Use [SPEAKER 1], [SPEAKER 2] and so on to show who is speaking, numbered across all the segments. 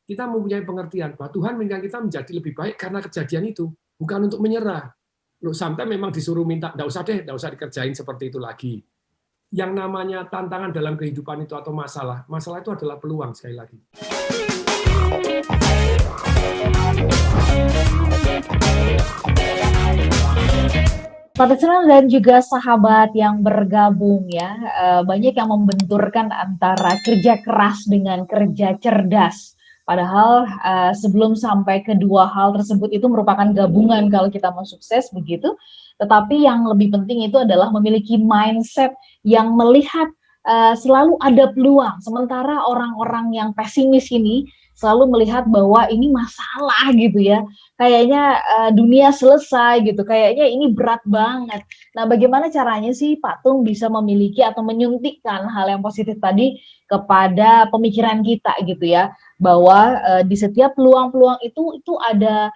[SPEAKER 1] kita mempunyai pengertian bahwa Tuhan menginginkan kita menjadi lebih baik karena kejadian itu, bukan untuk menyerah. Loh, sampai memang disuruh minta, enggak usah deh, enggak usah dikerjain seperti itu lagi. Yang namanya tantangan dalam kehidupan itu atau masalah itu adalah peluang sekali lagi.
[SPEAKER 2] Pak Tisna dan juga sahabat yang bergabung ya, banyak yang membenturkan antara kerja keras dengan kerja cerdas. Padahal sebelum sampai kedua hal tersebut itu merupakan gabungan kalau kita mau sukses begitu. Tetapi yang lebih penting itu adalah memiliki mindset yang melihat selalu ada peluang. Sementara orang-orang yang pesimis ini selalu melihat bahwa ini masalah gitu ya. Kayaknya dunia selesai gitu, kayaknya ini berat banget. Nah, bagaimana caranya sih Pak Tung bisa memiliki atau menyuntikkan hal yang positif tadi kepada pemikiran kita gitu ya, bahwa di setiap peluang-peluang itu ada,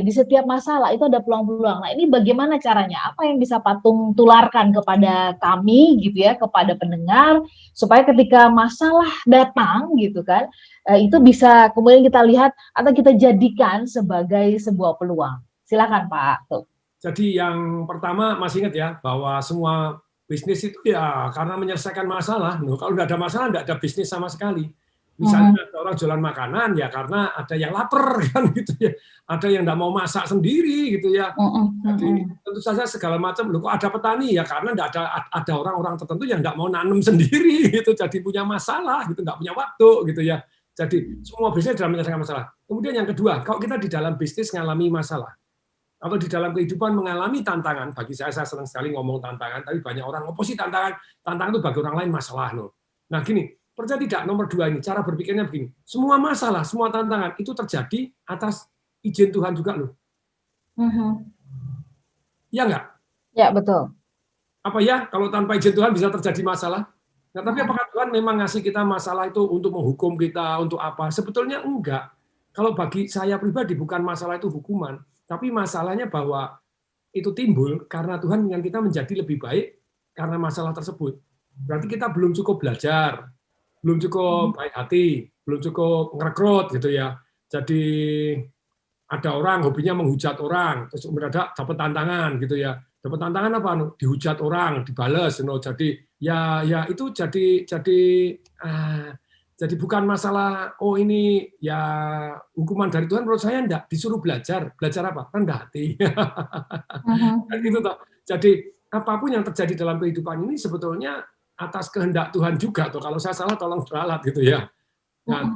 [SPEAKER 2] di setiap masalah itu ada peluang-peluang. Nah, ini bagaimana caranya? Apa yang bisa Pak Tung tularkan kepada kami gitu ya, kepada pendengar, supaya ketika masalah datang gitu kan, itu bisa kemudian kita lihat atau kita jadikan sebagai sebuah peluang. Silakan Pak. Tuh.
[SPEAKER 1] Jadi yang pertama masih ingat ya bahwa semua bisnis itu ya karena menyelesaikan masalah. Loh, kalau nggak ada masalah nggak ada bisnis sama sekali. Misalnya ada orang jualan makanan ya karena ada yang lapar kan gitu ya, ada yang nggak mau masak sendiri gitu ya. Jadi tentu saja segala macam. Loh, kok ada petani ya karena nggak ada orang-orang tertentu yang nggak mau nanam sendiri gitu, jadi punya masalah gitu, nggak punya waktu gitu ya. Jadi semua bisnis dalam menyelesaikan masalah. Kemudian yang kedua, kalau kita di dalam bisnis mengalami masalah atau di dalam kehidupan mengalami tantangan, bagi saya senang sekali ngomong tantangan, tapi banyak orang oposisi tantangan itu bagi orang lain masalah loh. Nah gini, percaya tidak, nomor dua ini, cara berpikirnya begini, semua masalah, semua tantangan itu terjadi atas izin Tuhan juga loh. Ya enggak?
[SPEAKER 2] Ya, betul.
[SPEAKER 1] Apa ya, kalau tanpa izin Tuhan bisa terjadi masalah? Nah, tapi apakah Tuhan memang ngasih kita masalah itu untuk menghukum kita, untuk apa? Sebetulnya enggak. Kalau bagi saya pribadi bukan masalah itu hukuman, tapi masalahnya bahwa itu timbul karena Tuhan ingin kita menjadi lebih baik karena masalah tersebut. Berarti kita belum cukup belajar, belum cukup baik hati, belum cukup ngerekrut gitu ya. Jadi ada orang hobinya menghujat orang, terus mendadak dapat tantangan gitu ya. Dapat tantangan apa? Dihujat orang, dibales. Jadi ya itu jadi bukan masalah ini ya hukuman dari Tuhan, menurut saya enggak, disuruh belajar apa? Rendah hati. Gitu toh. Jadi apapun yang terjadi dalam kehidupan ini sebetulnya atas kehendak Tuhan juga toh. Kalau saya salah tolong ralat gitu ya. Nah,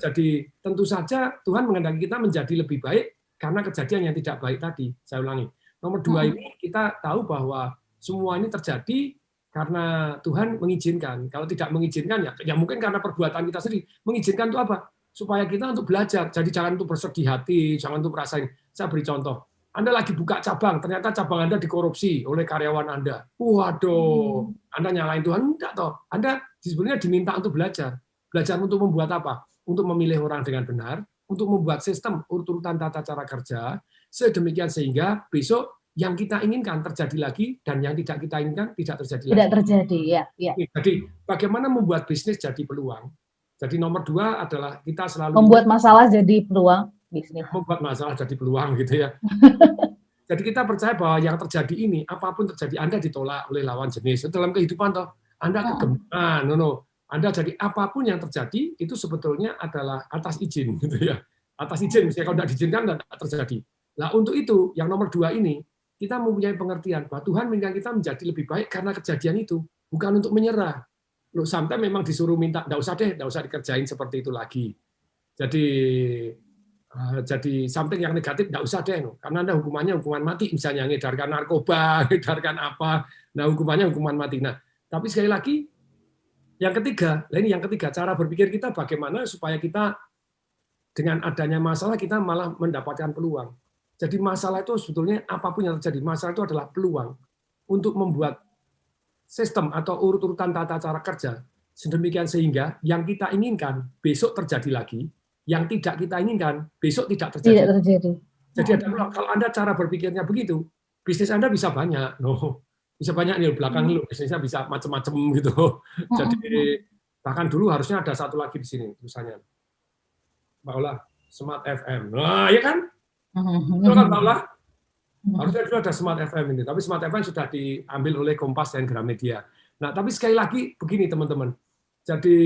[SPEAKER 1] jadi tentu saja Tuhan menghendaki kita menjadi lebih baik karena kejadian yang tidak baik tadi. Saya ulangi. Nomor dua ini kita tahu bahwa semua ini terjadi karena Tuhan mengizinkan. Kalau tidak mengizinkan ya mungkin karena perbuatan kita sendiri. Mengizinkan itu apa? Supaya kita untuk belajar. Jadi jangan untuk bersedih hati, jangan untuk merasain. Saya beri contoh. Anda lagi buka cabang, ternyata cabang Anda dikorupsi oleh karyawan Anda. Waduh, Anda nyalain Tuhan? Enggak toh. Anda sebenarnya diminta untuk belajar. Belajar untuk membuat apa? Untuk memilih orang dengan benar, untuk membuat sistem urutan tata cara kerja, sedemikian sehingga besok yang kita inginkan terjadi lagi dan yang tidak kita inginkan tidak terjadi lagi.
[SPEAKER 2] Tidak terjadi, ya.
[SPEAKER 1] Jadi bagaimana membuat bisnis jadi peluang? Jadi nomor dua adalah kita selalu
[SPEAKER 2] membuat masalah jadi peluang bisnis.
[SPEAKER 1] Membuat masalah jadi peluang gitu ya. Jadi kita percaya bahwa yang terjadi ini, apapun terjadi, Anda ditolak oleh lawan jenis. Dalam kehidupan toh, Anda kegemukan, Anda jadi apapun yang terjadi itu sebetulnya adalah atas izin gitu ya. Atas izin, misalnya kalau tidak diizinkan tidak terjadi. Nah, untuk itu yang nomor dua ini kita mempunyai pengertian bahwa Tuhan menginginkan kita menjadi lebih baik karena kejadian itu, bukan untuk menyerah. Loh, sampai memang disuruh minta, tidak usah dikerjain seperti itu lagi. Jadi something yang negatif tidak usah deh, karena Anda hukumannya hukuman mati, misalnya ngedarkan narkoba, ngedarkan apa, nah hukumannya hukuman mati. Nah, tapi sekali lagi yang ketiga, cara berpikir kita bagaimana supaya kita dengan adanya masalah kita malah mendapatkan peluang. Jadi masalah itu sebetulnya apapun yang terjadi, masalah itu adalah peluang untuk membuat sistem atau urut-urutan tata cara kerja sedemikian sehingga yang kita inginkan besok terjadi lagi, yang tidak kita inginkan besok tidak terjadi.
[SPEAKER 2] Tidak terjadi.
[SPEAKER 1] Jadi ada peluang. Kalau Anda cara berpikirnya begitu, bisnis Anda bisa banyak, bisa banyak nih belakang lu bisnisnya bisa macam-macam gitu. Jadi bahkan dulu harusnya ada satu lagi di sini tulisannya. Mbak Ola, Smart FM. Nah, ya kan? Betul kan, Mbak Ola? Harusnya dulu ada Smart FM ini, tapi Smart FM sudah diambil oleh Kompas dan Gramedia. Nah, tapi sekali lagi begini teman-teman. Jadi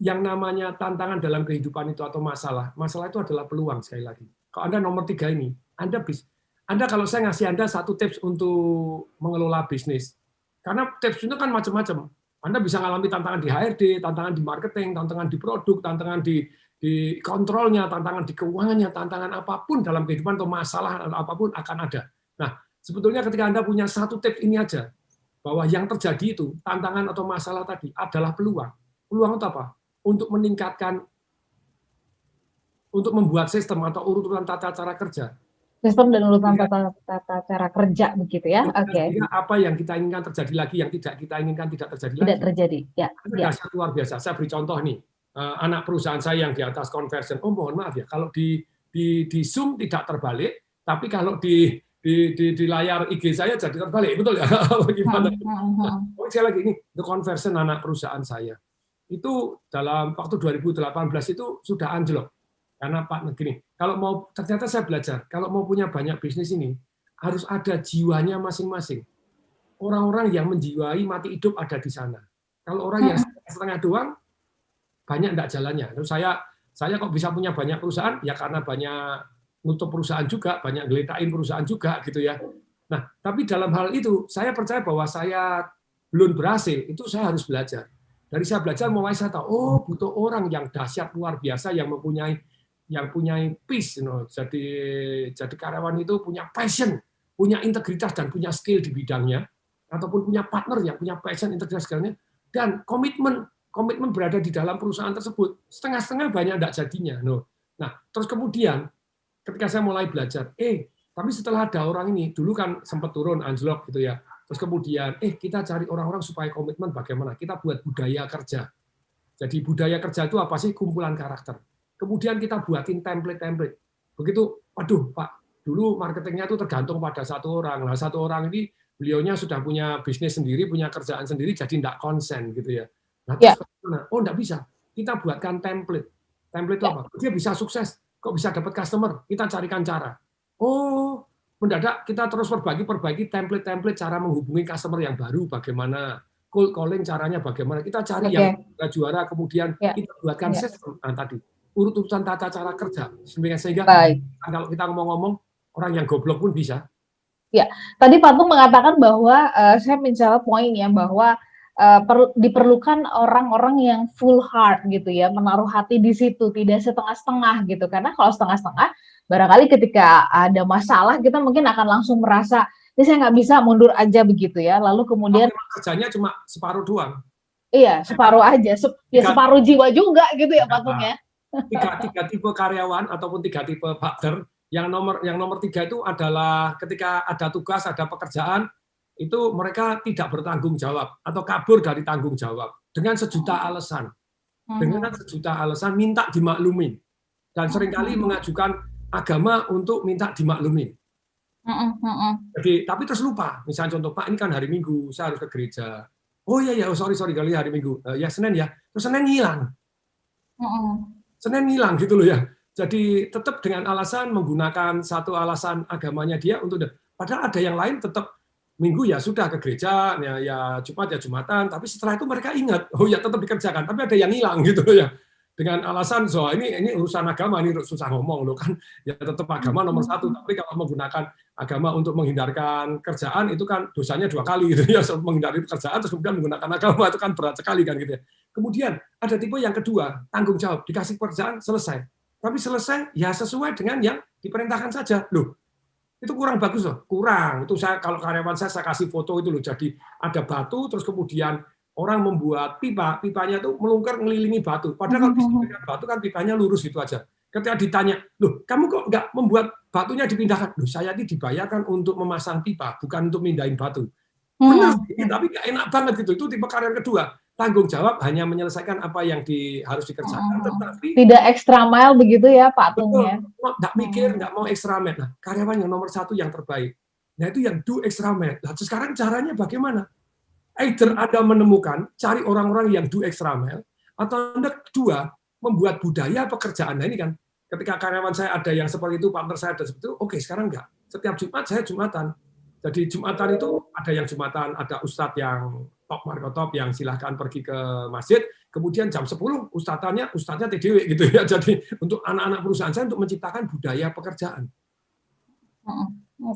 [SPEAKER 1] yang namanya tantangan dalam kehidupan itu atau masalah itu adalah peluang sekali lagi. Kalau Anda nomor 3 ini, Anda kalau saya ngasih Anda satu tips untuk mengelola bisnis, karena tips itu kan macam-macam. Anda bisa mengalami tantangan di HRD, tantangan di marketing, tantangan di produk, tantangan di kontrolnya, tantangan di keuangannya, tantangan apapun dalam kehidupan atau masalah apapun akan ada. Nah, sebetulnya ketika Anda punya satu tips ini aja, bahwa yang terjadi itu, tantangan atau masalah tadi adalah peluang. Peluang itu apa? Untuk meningkatkan, untuk membuat sistem atau urutan tata cara kerja.
[SPEAKER 2] Sistem dan urutan tata cara kerja begitu ya. Oke.
[SPEAKER 1] Apa yang kita inginkan terjadi lagi, yang tidak kita inginkan tidak terjadi lagi.
[SPEAKER 2] Tidak terjadi. Ya.
[SPEAKER 1] Dahsyat luar biasa. Saya beri contoh nih, anak perusahaan saya yang di atas conversion. Oh mohon maaf ya, kalau di Zoom tidak terbalik, tapi kalau di layar IG saya jadi terbalik, betul ya? Bagaimana? Sekali lagi ini the conversion anak perusahaan saya itu dalam waktu 2018 itu sudah anjlok. Karena Pak Negeri, kalau mau ternyata saya belajar, kalau mau punya banyak bisnis ini harus ada jiwanya masing-masing. Orang-orang yang menjiwai mati hidup ada di sana. Kalau orang yang setengah doang, banyak enggak jalannya. Terus saya kok bisa punya banyak perusahaan? Ya karena banyak nutup perusahaan juga, banyak geledakin perusahaan juga gitu ya. Nah, tapi dalam hal itu saya percaya bahwa saya belum berhasil, itu saya harus belajar. Dari saya belajar mulai saya tahu, oh butuh orang yang dahsyat luar biasa yang punya peace, jadi karyawan itu punya passion, punya integritas dan punya skill di bidangnya, ataupun punya partner yang punya passion, integritas, skillnya, dan komitmen berada di dalam perusahaan tersebut. Setengah-setengah banyak tidak jadinya. Nah, terus kemudian ketika saya mulai belajar, tapi setelah ada orang ini, dulu kan sempat turun anjlok gitu ya. Terus kemudian, kita cari orang-orang supaya komitmen bagaimana? Kita buat budaya kerja. Jadi budaya kerja itu apa sih? Kumpulan karakter. Kemudian kita buatin template-template. Begitu, waduh Pak, dulu marketingnya itu tergantung pada satu orang. Nah, satu orang ini beliaunya sudah punya bisnis sendiri, punya kerjaan sendiri, jadi tidak konsen gitu ya. Nah, terus bagaimana? Oh, tidak bisa. Kita buatkan template. Template itu apa? Dia bisa sukses. Kok bisa dapat customer? Kita carikan cara. Oh, mendadak kita terus perbaiki template-template cara menghubungi customer yang baru bagaimana, cold calling caranya bagaimana, kita cari yang juara, kemudian kita buatkan sistem tadi, urutan tata cara kerja, sehingga kalau kita ngomong-ngomong, orang yang goblok pun bisa.
[SPEAKER 2] Ya, tadi Pak Tung mengatakan bahwa, saya menjawab poin ya, bahwa diperlukan orang-orang yang full heart gitu ya, menaruh hati di situ, tidak setengah-setengah gitu. Karena kalau setengah-setengah, barangkali ketika ada masalah kita mungkin akan langsung merasa, ini saya nggak bisa, mundur aja begitu ya. Lalu kemudian
[SPEAKER 1] kerjanya cuma separuh doang.
[SPEAKER 2] Iya, separuh aja, separuh jiwa juga gitu ya Pak Tung ya.
[SPEAKER 1] Tiga tipe karyawan ataupun 3 tipe partner. Yang nomor 3 itu adalah ketika ada tugas, ada pekerjaan, itu mereka tidak bertanggung jawab atau kabur dari tanggung jawab dengan sejuta alasan. Dengan sejuta alasan minta dimaklumin. Dan seringkali mengajukan agama untuk minta dimaklumin. Jadi, tapi terus lupa. Misalnya contoh, Pak, ini kan hari Minggu, saya harus ke gereja. Oh iya, sorry kali hari Minggu. Ya Senin ya. Terus Senin hilang. Senin hilang gitu loh ya. Jadi tetap dengan alasan menggunakan satu alasan agamanya dia untuk, padahal ada yang lain tetap Minggu ya sudah ke gereja, ya Jumat ya Jumatan, tapi setelah itu mereka ingat, oh ya tetap dikerjakan, tapi ada yang hilang gitu ya. Dengan alasan, so ini urusan agama, ini susah ngomong loh kan, ya tetap agama nomor 1, tapi kalau menggunakan agama untuk menghindarkan kerjaan, itu kan dosanya 2 kali gitu ya, menghindari pekerjaan, terus kemudian menggunakan agama, itu kan berat sekali kan gitu ya. Kemudian ada tipe yang kedua, tanggung jawab, dikasih pekerjaan, selesai. Tapi selesai, ya sesuai dengan yang diperintahkan saja. Loh, itu kurang bagus loh, kurang. Itu saya kalau karyawan saya kasih foto itu loh, jadi ada batu, terus kemudian orang membuat pipanya itu melingkar ngelilingi batu. Padahal kalau dengan batu kan pipanya lurus gitu aja. Ketika ditanya, loh kamu kok nggak membuat batunya dipindahkan? Loh saya ini dibayarkan untuk memasang pipa, bukan untuk mindahin batu. Benar, tapi nggak enak banget gitu. Itu tipe karyawan kedua. Tanggung jawab hanya menyelesaikan apa yang harus dikerjakan, tetapi
[SPEAKER 2] tidak extra mile begitu ya Pak Tung ya.
[SPEAKER 1] Nggak mikir, nggak mau extra mile. Nah, karyawan yang nomor 1 yang terbaik, nah itu yang do extra mile. Nah, sekarang caranya bagaimana? Either Anda menemukan, cari orang-orang yang do extra mile, atau Anda kedua, membuat budaya pekerjaan. Nah ini kan, ketika karyawan saya ada yang seperti itu, partner saya ada seperti itu, oke sekarang enggak. Setiap Jumat saya Jumatan. Jadi Jumatan itu ada yang Jumatan, ada ustadz yang top markotop yang silahkan pergi ke masjid, kemudian jam 10 ustadznya TDW gitu ya. Jadi untuk anak-anak perusahaan saya untuk menciptakan budaya pekerjaan.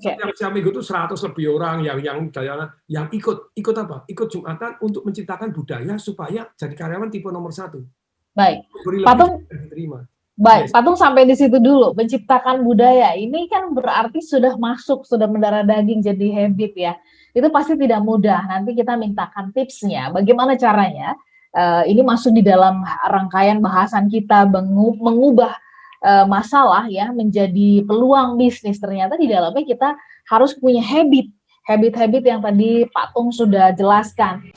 [SPEAKER 1] Setiap minggu itu 100 lebih orang yang ikut apa? Ikut Jumatan untuk menciptakan budaya supaya jadi karyawan tipe nomor 1.
[SPEAKER 2] Baik, Patung sampai di situ dulu. Menciptakan budaya ini kan berarti sudah mendarah daging jadi habit ya. Itu pasti tidak mudah. Nanti kita mintakan tipsnya. Bagaimana caranya? Ini masuk di dalam rangkaian bahasan kita mengubah masalah ya menjadi peluang bisnis. Ternyata di dalamnya kita harus punya habit yang tadi Pak Tung sudah jelaskan.